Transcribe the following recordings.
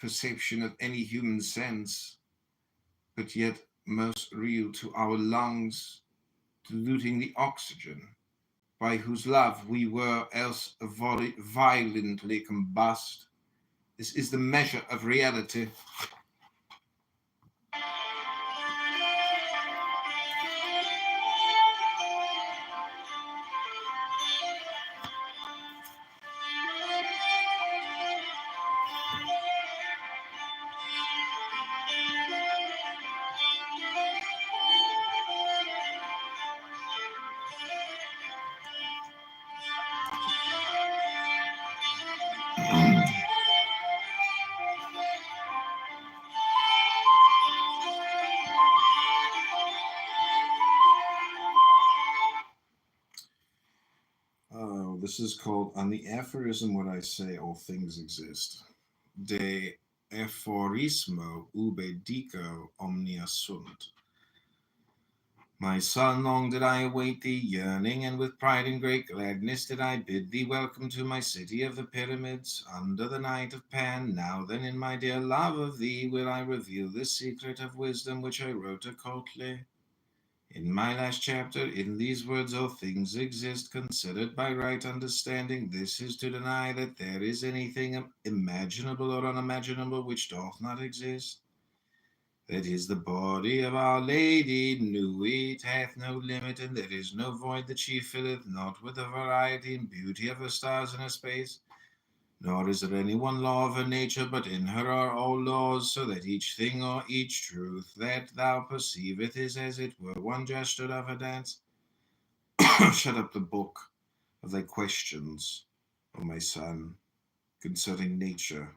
perception of any human sense, but yet most real to our lungs, diluting the oxygen, by whose love we were else violently combust. This is the measure of reality. Oh, this is called On the Aphorism What I Say All Things Exist. De aphorismo ube dico omnia sunt. My son, long did I await thee, yearning, and with pride and great gladness did I bid thee welcome to my city of the pyramids, under the night of Pan. Now then, in my dear love of thee, will I reveal the secret of wisdom which I wrote occultly. In my last chapter, in these words, all things exist, considered by right understanding. This is to deny that there is anything imaginable or unimaginable which doth not exist. That is the body of Our Lady, Nuit, hath no limit, and there is no void that she filleth not with the variety and beauty of her stars in her space. Nor is there any one law of her nature, but in her are all laws, so that each thing or each truth that thou perceiveth is as it were one gesture of her dance. Shut up the book of thy questions, O my son, concerning nature,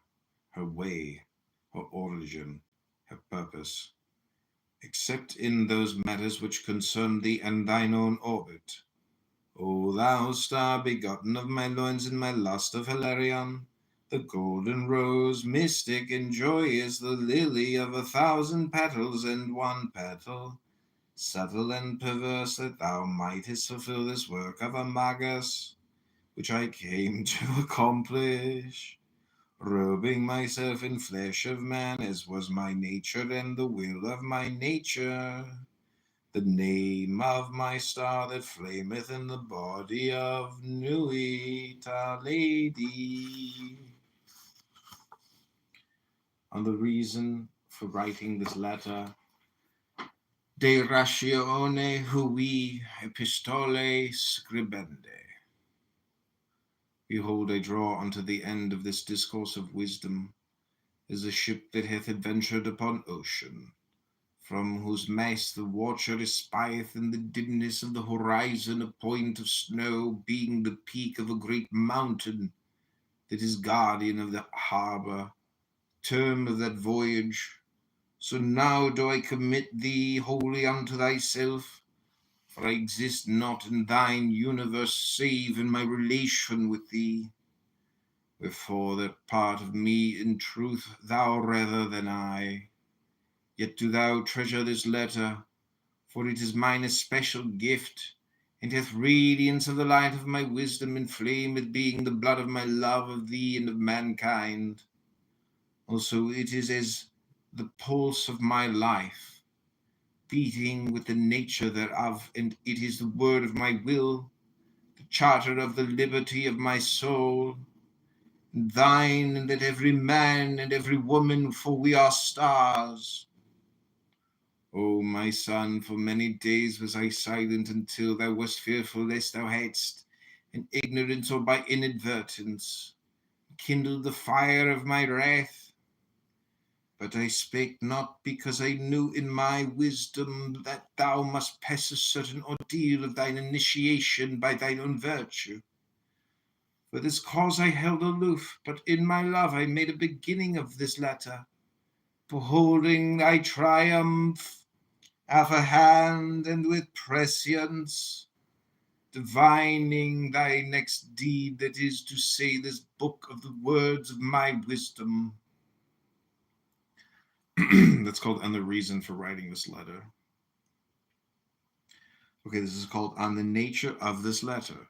her way, her origin, her purpose, except in those matters which concern thee and thine own orbit. O thou star begotten of my loins and my lust of Hilarion, the golden rose, mystic and joyous, the lily of 1,000 petals and one petal, subtle and perverse, that thou mightest fulfill this work of a magus, which I came to accomplish, robing myself in flesh of man, as was my nature and the will of my nature, the name of my star that flameth in the body of Nuit, Our Lady. On the reason for writing this letter, De ratione hui epistole scribende. Behold, I draw unto the end of this discourse of wisdom, as a ship that hath adventured upon ocean, from whose mast the watcher espieth in the dimness of the horizon a point of snow, being the peak of a great mountain that is guardian of the harbour, term of that voyage. So now do I commit thee wholly unto thyself, for I exist not in thine universe save in my relation with thee. Wherefore that part of me in truth thou rather than I. Yet do thou treasure this letter, for it is mine especial gift, and hath radiance of the light of my wisdom, inflamed being the blood of my love of thee and of mankind. Also it is as the pulse of my life, beating with the nature thereof, and it is the word of my will, the charter of the liberty of my soul, and thine, and that every man and every woman, for we are stars. O my son, for many days was I silent, until thou wast fearful lest thou hadst, in ignorance or by inadvertence, kindled the fire of my wrath. But I spake not, because I knew in my wisdom that thou must pass a certain ordeal of thine initiation by thine own virtue. For this cause I held aloof, but in my love I made a beginning of this letter, beholding thy triumph of a hand, and with prescience divining thy next deed, that is to say, this book of the words of my wisdom. That's called On the Reason for Writing This Letter. Okay, this is called On the Nature of This Letter.